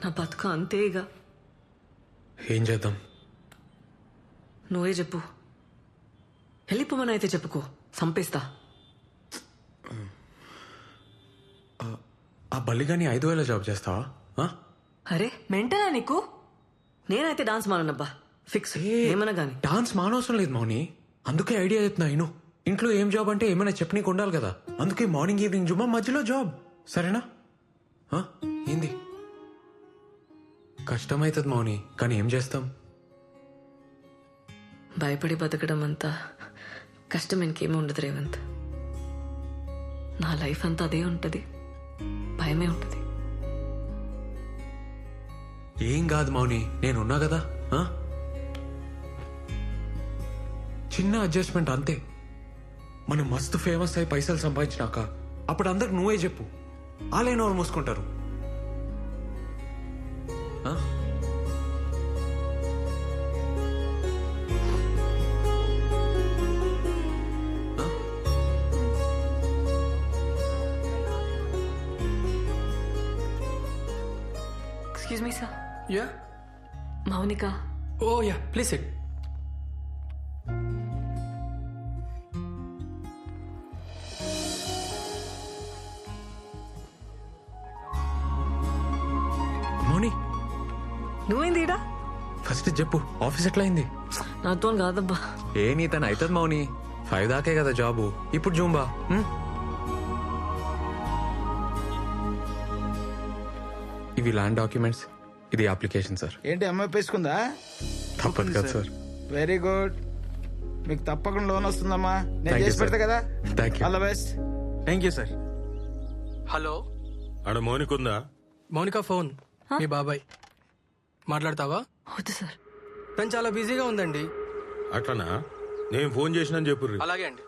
నా బతుక అంతే ఇక. ఏం చేద్దాం? నువ్వే చెప్పు. వెళ్ళిపోమని అయితే చెప్పుకో, సంపేస్తా. ఆ బల్లిగాని 5,000 జాబ్ చేస్తావా? అరే మెంటలా నీకు? నేనైతే డాన్స్ మానబ్బా, ఫిక్స్. ఏమన్నా గానీ డాన్స్ మానవసరం లేదు మౌని, అందుకే ఐడియా చెప్తున్నా. ఇను ఇంట్లో ఏం జాబ్ అంటే ఏమైనా చెప్పనీకి ఉండాలి కదా, అందుకే మార్నింగ్ ఈవినింగ్ జుమ్మా, మధ్యలో జాబ్. సరేనా? ఏంది? కష్టమైతుంది మౌని, కానీ ఏం చేస్తాం? భయపడి బతకడం అంతా కష్టం ఇంకేమీ ఉండదు రేవంత్. నా లైఫ్ అంతా అదే ఉంటది, భయమే ఉంటది. ఏం కాదు మౌని, నేనున్నా కదా. చిన్న అడ్జస్ట్మెంట్ అంతే. మనం మస్తు ఫేమస్ అయి పైసలు సంపాదించినాక అప్పుడు అందరికి నువ్వే చెప్పు, ఆలే నోరు మూసుకుంటారు. Excuse me sir. Yeah? Monika. Oh, yeah. Please sit. Mouni, నువ్వేంది ఈడ? ఫస్ట్ చెప్పు, ఆఫీస్ ఎట్లా అయింది? నాతో కాదబ్బా. ఏ నీ తను అవుతుంది మౌని, 5 దాకే కదా జాబు. ఇప్పుడు జూంబా. ఇవి ల్యాండ్ డాక్యుమెంట్స్, ఇది అప్లికేషన్ సార్. ఏంటి అమ్మాయి పేసుకుందా? తప్పదు కదా సార్. వెరీ గుడ్, మీకు తప్పకుండా లోన్ వస్తుందమ్మా. నేను Thank you, చేసి పెడతా sir. కదా. Thank you. All the best. Thank you sir. Hello, ఆడ మౌనికుందా? మౌనిక ఫోన్. మీ బాబాయ్ మాట్లాడతావా? వద్దు సార్. తను చాలా బిజీగా ఉందండి. అట్లనా? నేను ఫోన్ చేసినా చెప్పుర్రి. అలాగే అండి.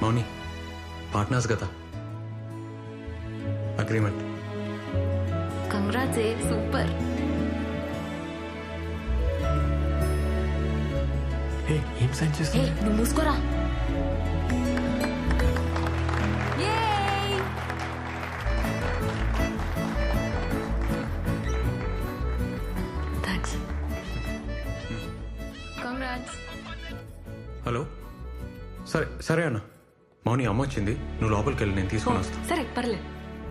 మౌని, పార్ట్నర్స్ కదా, అగ్రిమెంట్. Congrats, super. ఏం సైన్ చేస్తా? నువ్వు మూసుకోరా. థ్యాంక్స్. కంగ్రాట్స్. హలో, సరే సరే అన్న. మౌని అమ్మ వచ్చింది, నువ్వు లోపలికి వెళ్ళి నేను తీసుకొని వస్తా. సరే పర్లే.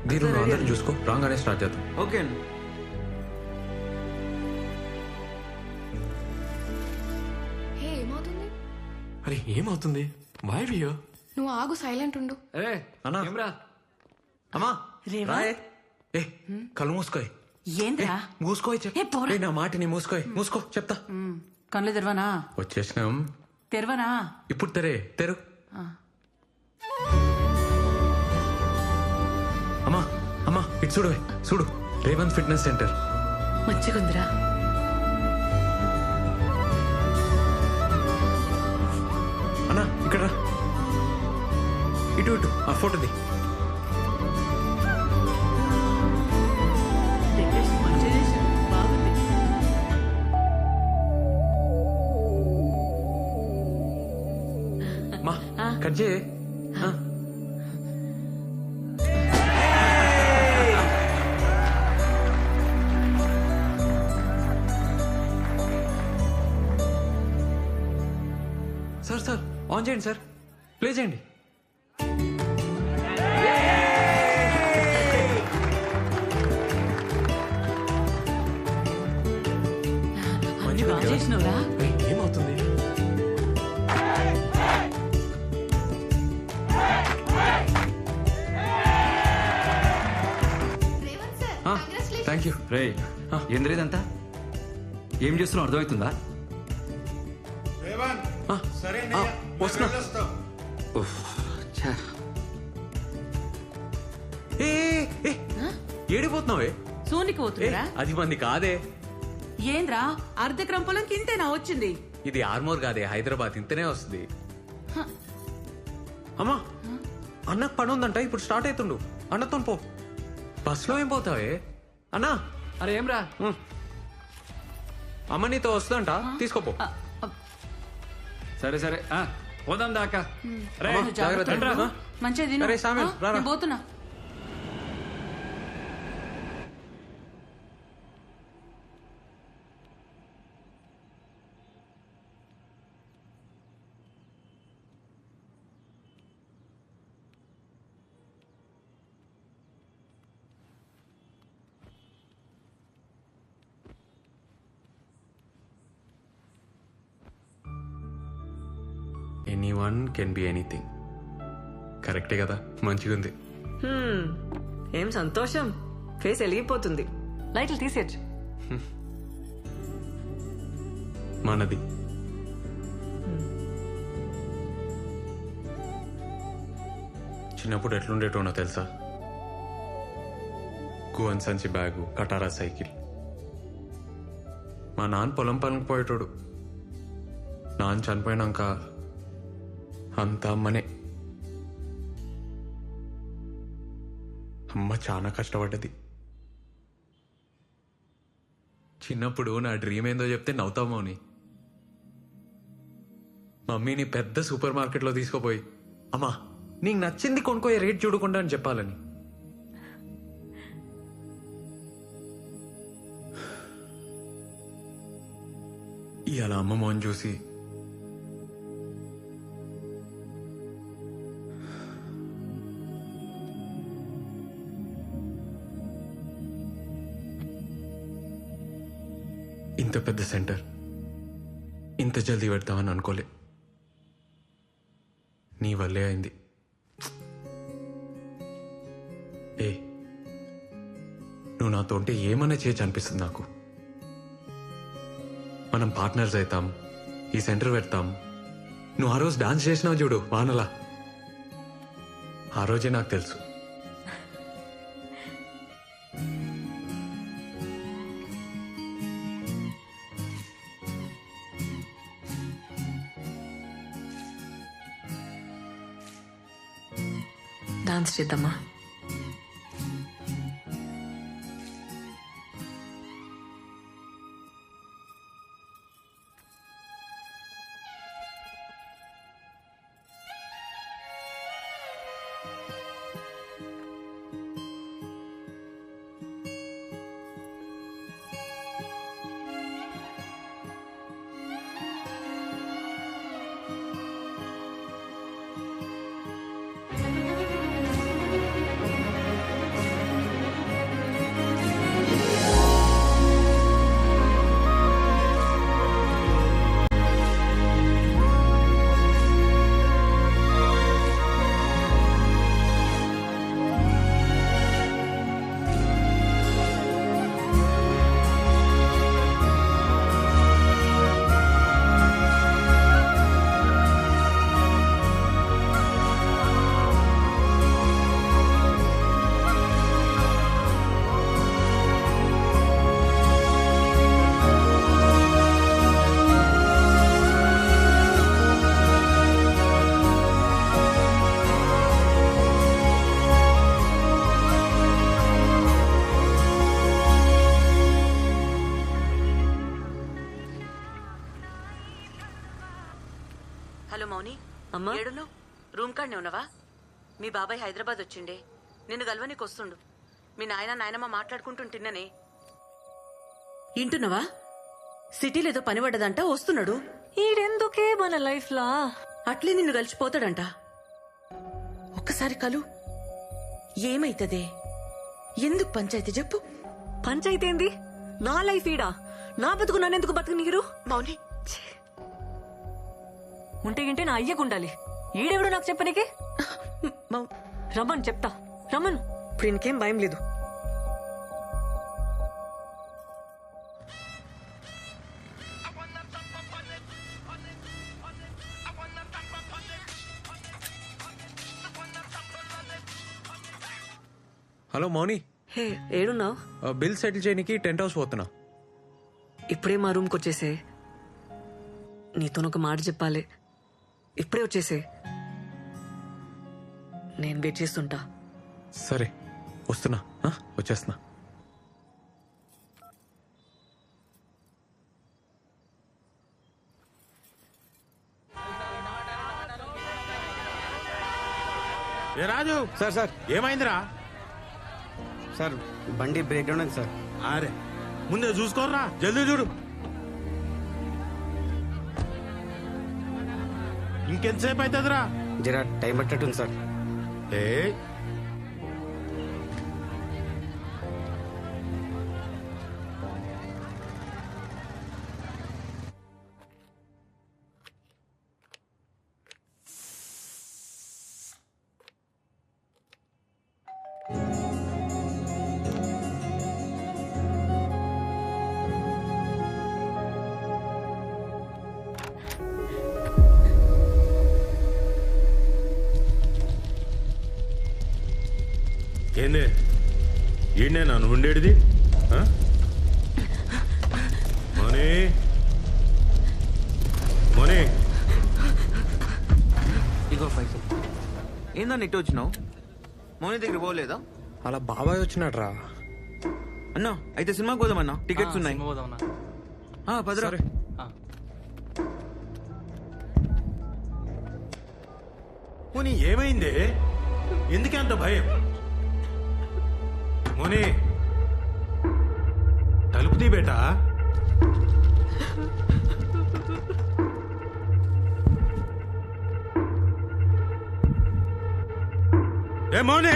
దీని నువ్వు అందరిని చూసుకో, రాగానే స్టార్ట్ చేద్దాం. ఓకే అండి. హే, ఏమవుతుంది? అరే ఏమవుతుంది? వై వియో? నువ్వు ఆగు, సైలెంట్ ఉండు. అన్నా, అమ్మా రాయే. ఏ కళ్ళు మూసుకోయ్. ఏంద్రా? మూసుకోయ్ ఏ, పోరా. నా మాటిని మూసుకోయ్. మూసుకో చెప్తా. కళ్ళు తెరవనా? వచ్చేసినాం. తెరవనా? ఇప్పుడు తెరు. అమ్మా ఇటు చూడు, రేవంత్ ఫిట్నెస్ సెంటర్. మంచిగుందిరా. అన్నా ఇక్కడ రా. ఇటు ఆ ఫోటోది. బాగుంది. మా కట్ చేయి. సార్ ఆన్ చేయండి సార్, ప్లే చేయండి. అన్ని బాగా చేసినవురా. ఏమవుతుంది? Thank you. రే, ఏంద్రేదంతా ఏం చేస్తున్నావు అర్థమవుతుందా? వస్తున్నా. ఏడిపోతున్నావే? సోనికి పోతురా? అది మంది కాదే. ఏంద్రా, అర్ధ క్రమ పొలంకి ఇంతేనా వచ్చింది? ఇది ఆర్మోర్ కాదే, హైదరాబాద్. ఇంతనే వస్తుంది. అమ్మా, అన్నకు పని ఉందంట, ఇప్పుడు స్టార్ట్ అవుతుండు. అన్నతో పో. బస్సులో ఏం పోతావే అన్నా? అరే ఏం రా? అమ్మ నీతో వస్తుందంట, తీసుకోపో. సరే సరే పోదాం దాకా. రే, అమ్మా, జాగ్రత్త. రండ్రా. మంచిగా తిను. అరే, సామెల్, ఆ, రారా. నేను పోతున్నా. Anyone can be anything. కరెక్టే కదా? మంచిగా ఉంది. ఏం సంతోషం, ఫేస్ వెలిగిపోతుంది. లైట్లు తీసేచ్చు. మనది. చిన్నప్పుడు ఎట్లుండేటోనో తెలుసా? గువన్ సంచి బ్యాగు, కటారా సైకిల్. మా నాన్న పొలం పనికి పోయేటోడు. నాన్న చనిపోయినాక అంతా అమ్మనే. అమ్మ చాలా కష్టపడ్డది. చిన్నప్పుడు నా డ్రీమ్ ఏందో చెప్తే నవ్వుతామో అని మమ్మీని పెద్ద సూపర్ మార్కెట్లో తీసుకుపోయి, అమ్మా నీకు నచ్చింది కొనుక్కోయే, రేట్ చూడకుండా అని చెప్పాలని. ఇవాళ అమ్మ మోహన్ చూసి ఇంత పెద్ద సెంటర్ ఇంత జల్దీ పెడతామని అనుకోలే. నీ వల్లే అయింది. ఏ, నువ్వు నాతో ఉంటే ఏమన్నా చేయొచ్చు అనిపిస్తుంది నాకు. మనం పార్ట్నర్స్ అవుతాం, ఈ సెంటర్ పెడతాం. నువ్వు ఆ రోజు డాన్స్ చేసినావు చూడు వానలా, ఆ రోజే నాకు తెలుసు. డాన్స్ చేద్దామా? హలో మౌని, అమ్మా, ఏడును రూమ్ కాడనే ఉన్నావా? మీ బాబాయ్ హైదరాబాద్ వచ్చిండే, నిన్ను గల్వనికి వస్తుండు. మీ నాయనమ్మ మాట్లాడుకుంటుంటిన్ననే. ఇంటున్నావా? సిటీలో ఏదో పని పడ్డదంట, వస్తున్నాడు. ఈడెందుకే మన లైఫ్ లా? అట్లే నిన్ను కలిసిపోతాడంట. ఒక్కసారి కలు. ఏమైతదే? ఎందుకు పంచాయతీ చెప్పు. పంచాయితీ ఏంది? నా లైఫ్ ఈడా, నా బతుకు నన్నెందుకు బతుకు నీరు? మౌని, ఉంటే గింటే నా అయ్యకుండాలి. ఈడెవడు నాకు చెప్పనీకి? రమ్మను చెప్తా, రమ్మను. ఇప్పుడు ఇంకేం భయం లేదు. హలో మౌని, హే, ఏడున్నావు? బిల్ సెటిల్ చేయడానికి టెంట్ హౌస్ పోతున్నా. ఇప్పుడే మా రూమ్కి వచ్చేసే. నీతోనొక మాట చెప్పాలి. ఇప్పుడే వచ్చేసే, నేను వెయిట్ చేస్తుంటా. సరే వస్తున్నా, వచ్చేస్తున్నా. ఏ రాజు, సార్ సార్ ఏమైందిరా? సార్ బండి బ్రేక్ డౌన్ అయింది సార్. అరే ముందే చూసుకోర్రా, జల్దీ చూడు. ఇంకెంతసేపు అవుతుందిరా? జరా టైం పట్టట్టుంది సార్. ఏ ఏందే ఈయనే నన్ను ఉండేటిది? మోనీ మోనీ, ఇగో పైసలు. ఏందన్న ఇటు వచ్చినావు? మోని దగ్గర పోలేదా? అలా బాబాయ్ వచ్చినాడు రా. అన్నా అయితే సినిమాకి పోదామన్నా, టికెట్స్ ఉన్నాయి. పదరా. మోనీ ఏమైంది? ఎందుకే అంత భయం? మోనీ తలుపు తీ బేటా. ఏ మోనీ,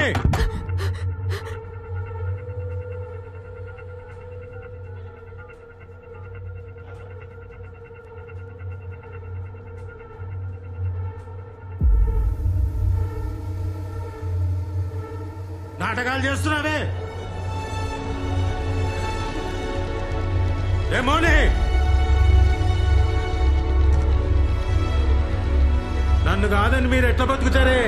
నాటకాలు చేస్తున్నావే? ఏ మోనీ, నన్ను కాదని మీరు ఎట్లా బతుకుతారే?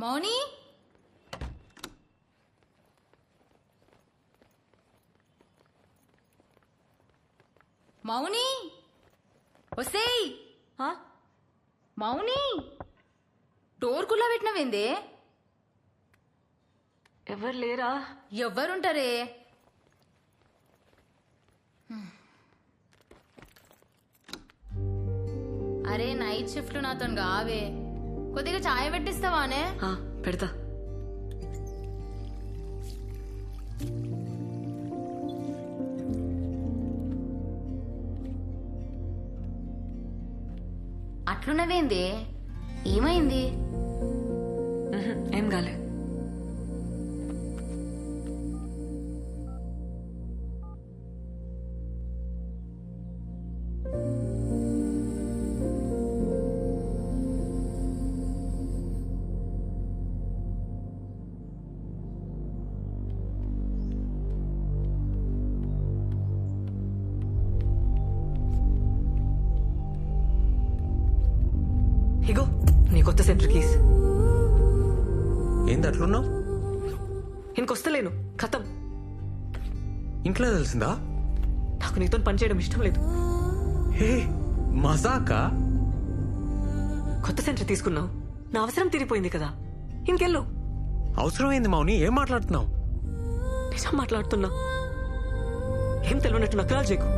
మౌని, మౌని వసేయ్. మౌని, డోర్ కుల్లా పెట్టినవేందే? ఎవరు లేరా? ఎవ్వరుంటారే? అరే నైట్ షిఫ్ట్ నాతో కావే, కొద్దిగా చాయ్ పెట్టిస్తావానే? పెడతా. అట్లున్నవేంది? ఏమైంది? ఏం కాలే. ఇగో నీ కొత్త సెంటర్ కీస్. ఏంది అట్లున్నావు? ఇంకొస్తలేను, ఖతం. ఇంట్లో తెలిసిందా? నాకు నీతో పని చేయడం ఇష్టం లేదు. హే మజాకా? కొత్త సెంటర్ తీసుకున్నావు, నా అవసరం తీరిపోయింది కదా, ఇంకెళ్ళు. అవసరం ఏంది మౌని? ఏం మాట్లాడుతున్నావు? నిజం మాట్లాడుతున్నా. ఏం తెలియనట్టు నకరాలు చేయకు.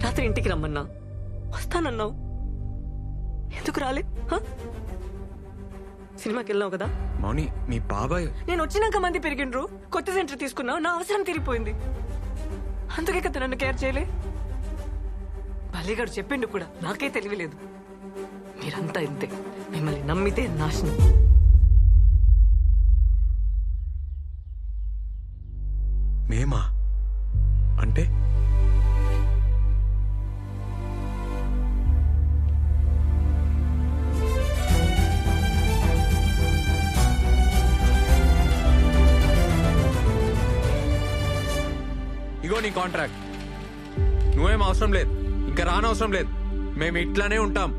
రాత్రి ఇంటికి రమ్మన్నా, వస్తానన్నావు, ఎందుకు రాలే? సినిమాకి వెళ్ళావు కదా. మౌని మీ బాబాయ్. నేను వచ్చినాక మంది పెరిగిండ్రు, కొత్త సెంటర్ తీసుకున్నావు, నా అవసరం తీరిపోయింది, అందుకే కదా నన్ను కేర్ చేయలే. బల్లిగాడు చెప్పిండు కూడా, నాకే తెలియలేదు. మీరంతా ఇంతే, మిమ్మల్ని నమ్మితే నాశనం. మేమా అంటే? ఇగో నీ కాంట్రాక్ట్. నువ్వేం అవసరం లేదు, ఇంకా రానవసరం లేదు. మేము ఇట్లానే ఉంటాం.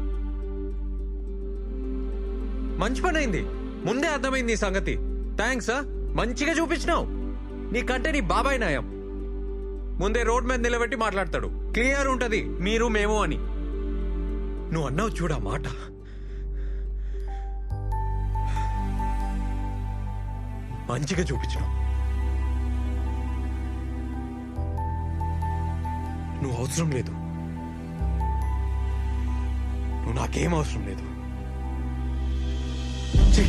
మంచి పని అయింది, ముందే అర్థమైంది ఈ సంగతి. థ్యాంక్స్. మంచిగా చూపించినావు. నీకంటే నీ బాబాయ్ నయం. ముందే రోడ్ మీద నిలబెట్టి మాట్లాడతాడు. క్లియర్ ఉంటది మీరు మేము అని. నువ్వు అన్నావు చూడా మాట. మంచిగా చూపించినావు. నువ్వు అవసరం లేదు, నువ్వు నాకేం అవసరం లేదు. ఛీ!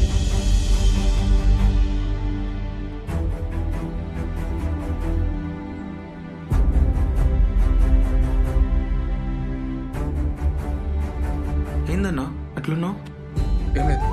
ఏందన్నా అట్లున్నావు? ఏం లేదు.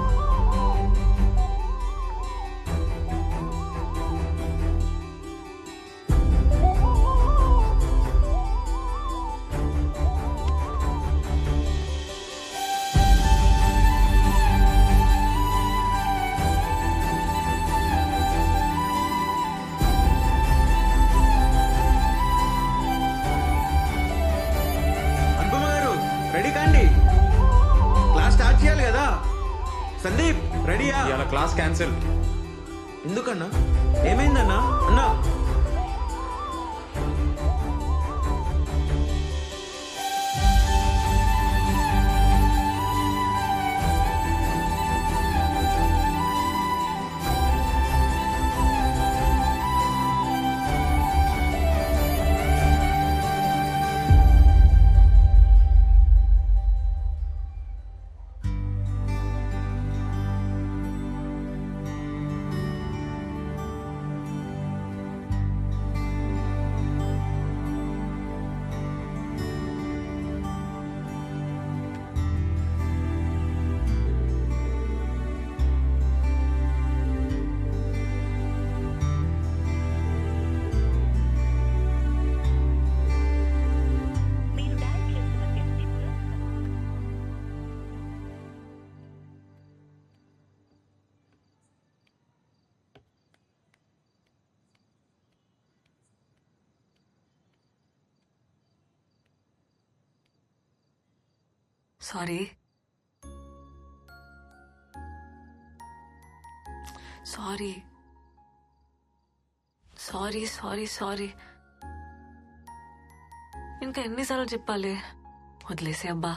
అనుపమ గారు రెడీ కాండి, క్లాస్ స్టార్ట్ చేయాలి కదా. సందీప్ రెడీయా? ఇవాళ క్లాస్ క్యాన్సిల్. ఎందుకన్నా? ఏమైందన్నా? అన్నా sorry. Sorry sorry sorry sorry. ఇంకా ఎన్నిసార్లు చెప్పాలి? వదిలేసే అబ్బా.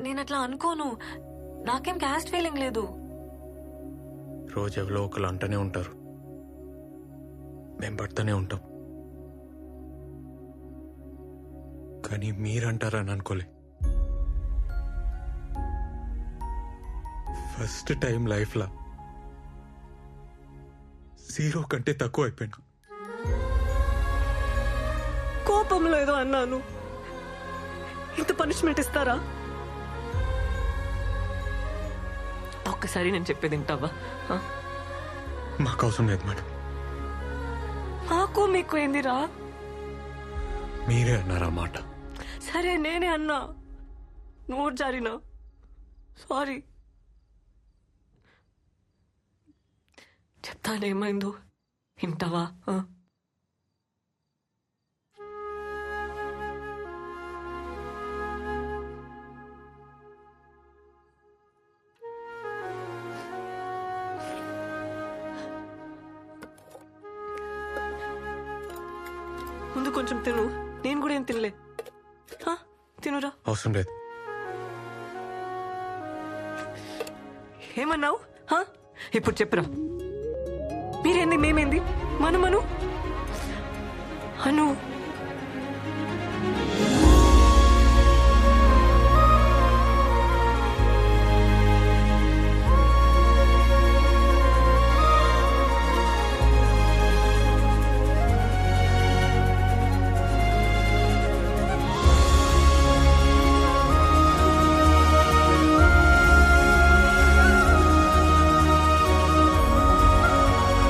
నేను అట్లా అనుకోను. నాకేం క్యాస్ట్ ఫీలింగ్ లేదు. రోజు ఎవరో ఒకరు అంటూనే ఉంటారు, మేము పడుతూనే ఉంటాం. కానీ మీరంటారని అనుకోలే. ఫస్ట్ టైం లైఫ్లో 0 కంటే తక్కువ అయిపోయాను. కోపంలో ఏదో అన్నాను. ఇంత పనిష్మెంట్ ఇస్తారా? ఒక్కసారి నేను చెప్పేది వింటావా? మాకు అవసరం లేదు మేడం. మాకు మీకు ఏందిరా? మీరే అన్నారా మాట. సరే నేనే అన్నా, నువ్వు జారినా. సారీ. చెప్తానేమైందో వింటావా? ముందు కొంచెం తిను. నేను కూడా ఏం తినలే. తినురా. అవసరం లేదు. ఏమన్నావు? ఇప్పుడు చెప్పురా. మీరేంది మేమేంది? మను అను.